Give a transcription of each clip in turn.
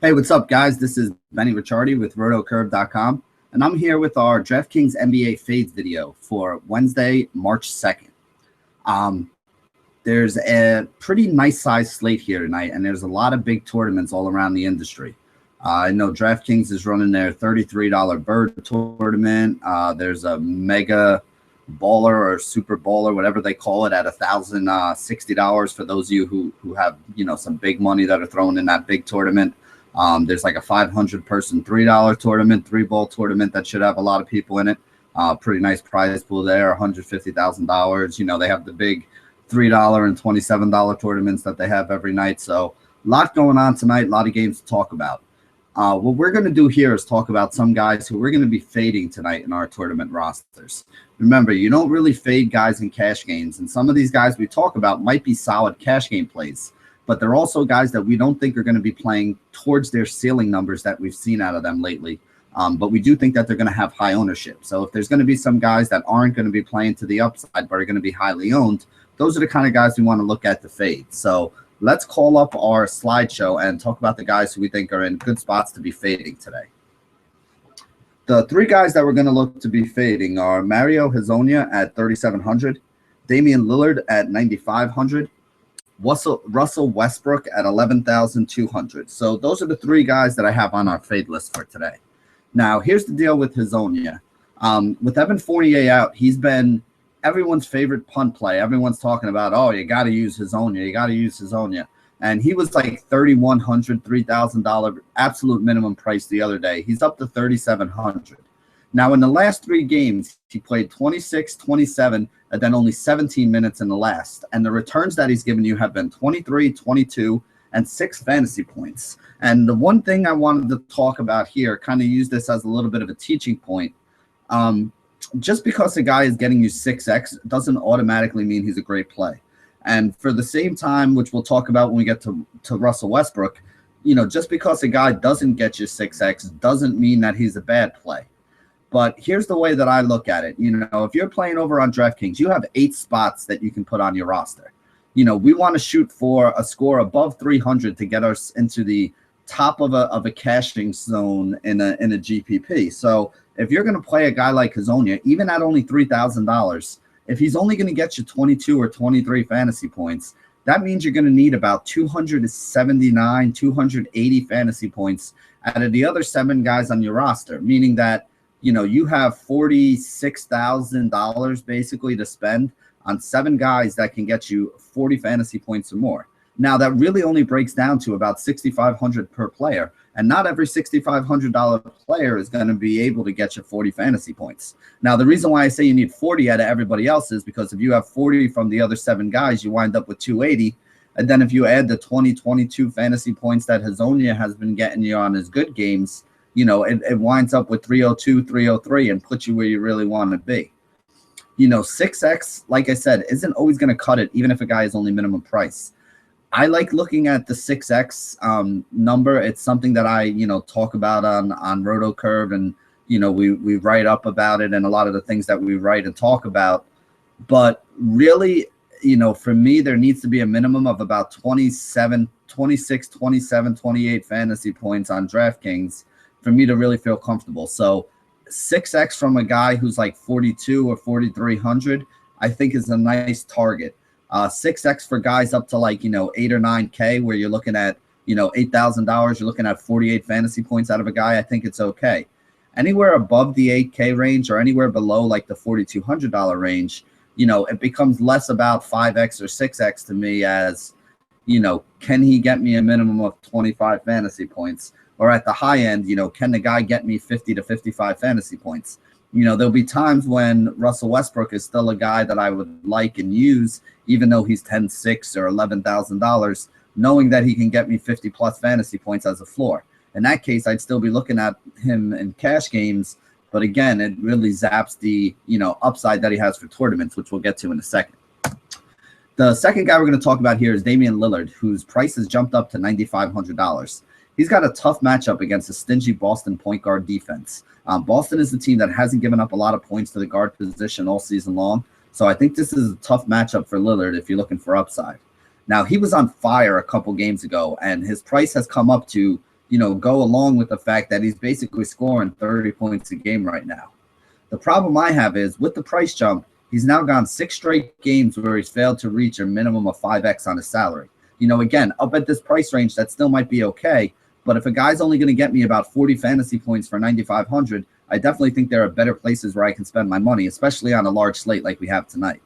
Hey, what's up, guys? This is Benny Ricciardi with rotocurve.com, and I'm here with our DraftKings NBA Fades video for Wednesday, March 2nd. There's a pretty nice size slate here tonight, and there's a lot of big tournaments all around the industry. I know DraftKings is running their $33 Bird tournament. There's a Mega Baller or Super Baller, whatever they call it, at $1,060 for those of you who have some big money that are thrown in that big tournament. There's like a 500-person $3 tournament, 3-ball tournament that should have a lot of people in it. Pretty nice prize pool there, $150,000. They have the big $3 and $27 tournaments that they have every night. So a lot going on tonight, a lot of games to talk about. What we're going to do here is talk about some guys who we're going to be fading tonight in our tournament rosters. Remember, you don't really fade guys in cash games, and some of these guys we talk about might be solid cash game plays, but they're also guys that we don't think are going to be playing towards their ceiling numbers that we've seen out of them lately. But we do think that they're going to have high ownership. So if there's going to be some guys that aren't going to be playing to the upside but are going to be highly owned, those are the kind of guys we want to look at to fade. So let's call up our slideshow and talk about the guys who we think are in good spots to be fading today. The three guys that we're going to look to be fading are Mario Hezonja at 3,700, Damian Lillard at 9,500, Russell Westbrook at 11,200. So those are the three guys that I have on our fade list for today. Now, here's the deal with Hezonja. With Evan Fournier out, he's been everyone's favorite punt play. Everyone's talking about, oh, you got to use Hezonja. You got to use Hezonja. And he was like $3,100, $3,000 absolute minimum price the other day. He's up to $3,700. Now, in the last three games, he played 26, 27, and then only 17 minutes in the last. And the returns that he's given you have been 23, 22, and 6 fantasy points. And the one thing I wanted to talk about here, kind of use this as a little bit of a teaching point. Just because a guy is getting you 6x doesn't automatically mean he's a great play. And for the same time, which we'll talk about when we get to Russell Westbrook, just because a guy doesn't get you 6x doesn't mean that he's a bad play. But here's the way that I look at it. If you're playing over on DraftKings, you have 8 spots that you can put on your roster. We want to shoot for a score above 300 to get us into the top of a cashing zone in a GPP. So if you're going to play a guy like Hezonja, even at only $3,000, if he's only going to get you 22 or 23 fantasy points, that means you're going to need about 279, 280 fantasy points out of the other 7 guys on your roster, meaning that you have $46,000 basically to spend on 7 guys that can get you 40 fantasy points or more. Now, that really only breaks down to about $6,500 per player, and not every $6,500 player is going to be able to get you 40 fantasy points. Now, the reason why I say you need 40 out of everybody else is because if you have 40 from the other 7 guys, you wind up with 280, and then if you add the 20, 22 fantasy points that Hezonja has been getting you on his good games, it winds up with 302, 303 and puts you where you really want to be. 6x, like I said, isn't always going to cut it, even if a guy is only minimum price. I like looking at the 6x number. It's something that I, talk about on RotoCurve, and, we write up about it and a lot of the things that we write and talk about. But really, for me, there needs to be a minimum of about 26, 27, 28 fantasy points on DraftKings for me to really feel comfortable. So 6x from a guy who's like 42 or 4,300, I think is a nice target. 6x for guys up to like, 8 or 9K, where you're looking at, $8,000, you're looking at 48 fantasy points out of a guy, I think it's okay. Anywhere above the 8K range or anywhere below like the $4,200 range, it becomes less about 5x or 6x to me as, can he get me a minimum of 25 fantasy points? Or at the high end, can the guy get me 50 to 55 fantasy points? There'll be times when Russell Westbrook is still a guy that I would like and use, even though he's $10,600 or $11,000, knowing that he can get me 50 plus fantasy points as a floor. In that case, I'd still be looking at him in cash games. But again, it really zaps the, upside that he has for tournaments, which we'll get to in a second. The second guy we're going to talk about here is Damian Lillard, whose price has jumped up to $9,500. He's got a tough matchup against a stingy Boston point guard defense. Boston is the team that hasn't given up a lot of points to the guard position all season long. So I think this is a tough matchup for Lillard if you're looking for upside. Now, he was on fire a couple games ago, and his price has come up to, go along with the fact that he's basically scoring 30 points a game right now. The problem I have is with the price jump, he's now gone 6 straight games where he's failed to reach a minimum of 5x on his salary. Again, up at this price range, that still might be okay. But if a guy's only going to get me about 40 fantasy points for 9,500, I definitely think there are better places where I can spend my money, especially on a large slate like we have tonight.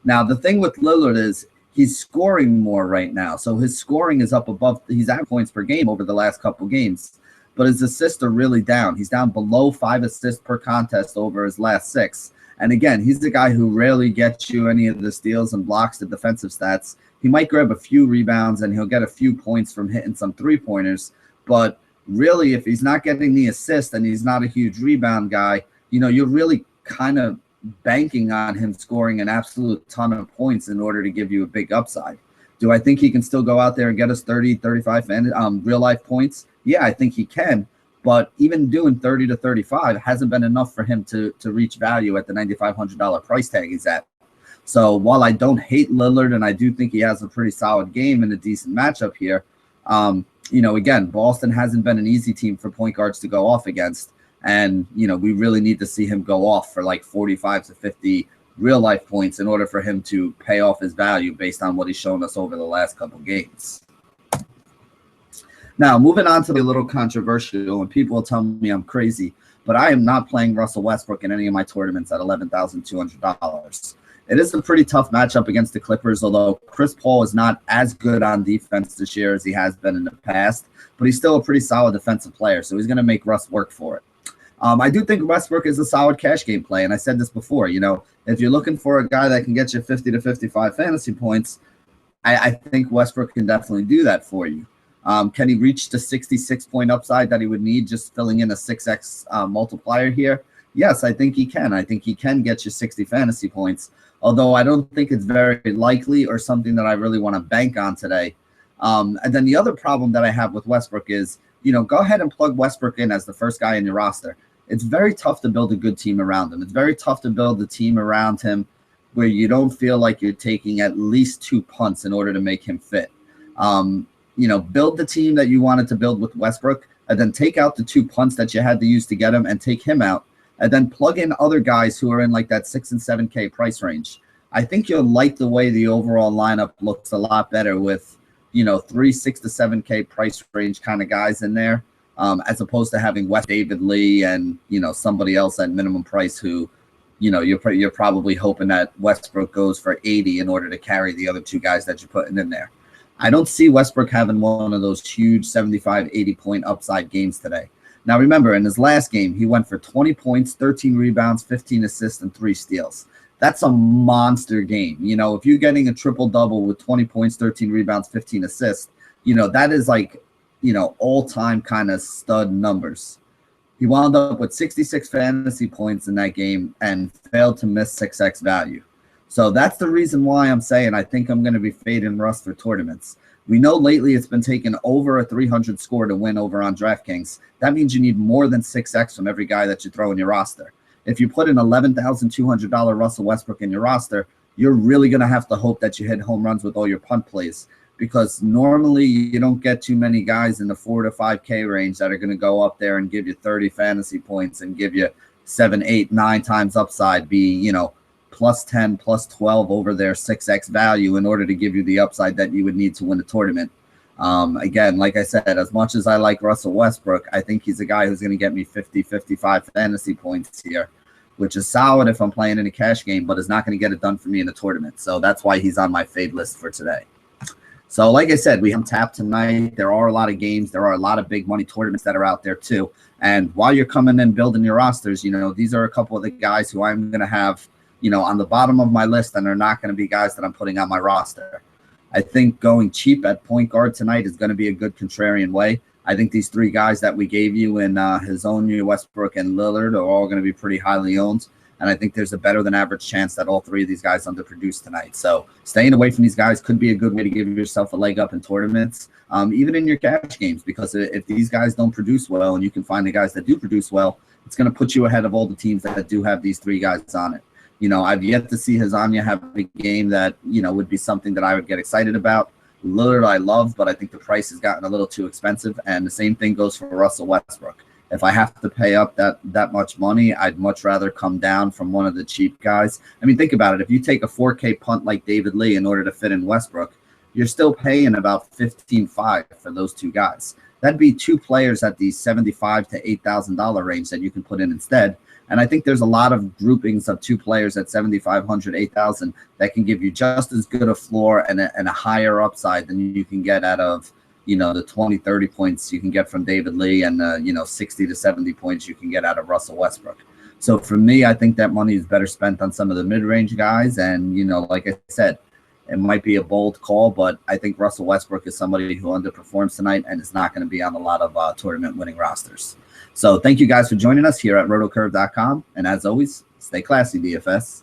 Now, the thing with Lillard is he's scoring more right now. So his scoring is up above, he's at points per game over the last couple games, but his assists are really down. He's down below 5 assists per contest over his last 6. And again, he's the guy who rarely gets you any of the steals and blocks, the defensive stats. He might grab a few rebounds and he'll get a few points from hitting some 3-pointers. But really, if he's not getting the assist and he's not a huge rebound guy, you're really kind of banking on him scoring an absolute ton of points in order to give you a big upside. Do I think he can still go out there and get us 30, 35 real life points? Yeah, I think he can. But even doing 30 to 35 hasn't been enough for him to reach value at the $9,500 price tag he's at. So while I don't hate Lillard and I do think he has a pretty solid game and a decent matchup here, again, Boston hasn't been an easy team for point guards to go off against. And, we really need to see him go off for like 45 to 50 real life points in order for him to pay off his value based on what he's shown us over the last couple games. Now, moving on to the little controversial, and people will tell me I'm crazy, but I am not playing Russell Westbrook in any of my tournaments at $11,200. It is a pretty tough matchup against the Clippers, although Chris Paul is not as good on defense this year as he has been in the past, but he's still a pretty solid defensive player, so he's going to make Russ work for it. I do think Westbrook is a solid cash game play, and I said this before, if you're looking for a guy that can get you 50 to 55 fantasy points, I think Westbrook can definitely do that for you. Can he reach the 66-point upside that he would need just filling in a 6x multiplier here? Yes, I think he can. I think he can get you 60 fantasy points, although I don't think it's very likely or something that I really want to bank on today. And then the other problem that I have with Westbrook is, go ahead and plug Westbrook in as the first guy in your roster. It's very tough to build a good team around him. It's very tough to build a team around him where you don't feel like you're taking at least 2 punts in order to make him fit. Build the team that you wanted to build with Westbrook, and then take out the 2 punts that you had to use to get him and take him out, and then plug in other guys who are in like that 6 and 7K price range. I think you'll like the way the overall lineup looks a lot better with, 3, 6 to 7K price range kind of guys in there, as opposed to having David Lee and, somebody else at minimum price who, you're probably hoping that Westbrook goes for 80 in order to carry the other 2 guys that you're putting in there. I don't see Westbrook having one of those huge 75, 80-point upside games today. Now, remember, in his last game, he went for 20 points, 13 rebounds, 15 assists, and 3 steals. That's a monster game. If you're getting a triple-double with 20 points, 13 rebounds, 15 assists, that is like, all-time kind of stud numbers. He wound up with 66 fantasy points in that game and failed to miss 6x value. So that's the reason why I'm saying I think I'm going to be fading Russ for tournaments. We know lately it's been taking over a 300 score to win over on DraftKings. That means you need more than 6x from every guy that you throw in your roster. If you put an $11,200 Russell Westbrook in your roster, you're really going to have to hope that you hit home runs with all your punt plays, because normally you don't get too many guys in the 4 to 5K range that are going to go up there and give you 30 fantasy points and give you 7, 8, 9 times upside, be, plus 10, plus 12 over their 6x value in order to give you the upside that you would need to win a tournament. Again, like I said, as much as I like Russell Westbrook, I think he's a guy who's going to get me 50, 55 fantasy points here, which is solid if I'm playing in a cash game, but is not going to get it done for me in a tournament. So that's why he's on my fade list for today. So like I said, we have tapped tonight. There are a lot of games. There are a lot of big money tournaments that are out there too. And while you're coming in building your rosters, these are a couple of the guys who I'm going to have on the bottom of my list, and they're not going to be guys that I'm putting on my roster. I think going cheap at point guard tonight is going to be a good contrarian way. I think these 3 guys that we gave you in Hezonja, Westbrook, and Lillard are all going to be pretty highly owned, and I think there's a better than average chance that all 3 of these guys underproduce tonight. So staying away from these guys could be a good way to give yourself a leg up in tournaments, even in your cash games, because if these guys don't produce well and you can find the guys that do produce well, it's going to put you ahead of all the teams that do have these 3 guys on it. I've yet to see Hezonja have a game that, would be something that I would get excited about. Lillard I love, but I think the price has gotten a little too expensive. And the same thing goes for Russell Westbrook. If I have to pay up that much money, I'd much rather come down from one of the cheap guys. I mean, think about it. If you take a 4K punt like David Lee in order to fit in Westbrook, you're still paying about $15,500 for those two guys. That'd be two players at the $7,500 to $8,000 range that you can put in instead. And I think there's a lot of groupings of two players at $7,500, $8,000 that can give you just as good a floor and a higher upside than you can get out of, the 20, 30 points you can get from David Lee and, 60 to 70 points you can get out of Russell Westbrook. So for me, I think that money is better spent on some of the mid-range guys. And, like I said, it might be a bold call, but I think Russell Westbrook is somebody who underperforms tonight and is not going to be on a lot of tournament-winning rosters. So thank you guys for joining us here at rotocurve.com. And as always, stay classy, DFS.